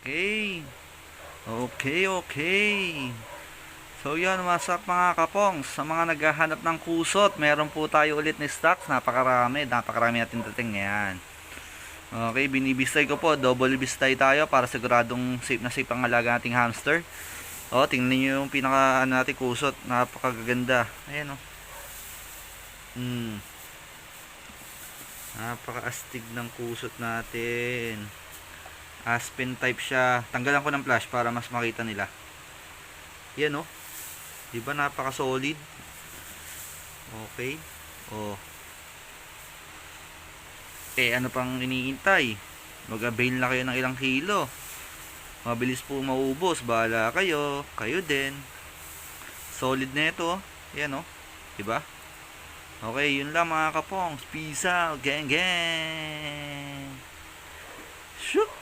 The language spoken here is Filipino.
Okay. Okay. So yan, what's up mga kapong? Sa mga naghahanap ng kusot, meron po tayo ulit na stocks. Napakarami natin dating ngayon. Okay, binibistay ko po. Double bistay tayo para siguradong safe na safe ang alaga nating hamster. Tingnan nyo yung pinaka natin kusot. Napakaganda. Ayan Napaka-astig ng kusot natin. Aspen type siya. Tanggalan ko ng flash para mas makita nila. Yan diba napaka solid. Okay. Ano pang iniintay? Mag-avail na kayo ng ilang kilo. Mabilis po maubos. Bahala kayo. Kayo din. Solid na ito. Yan diba? Okay, yun lang mga kapong. Peace out. Gang gang. Shoot.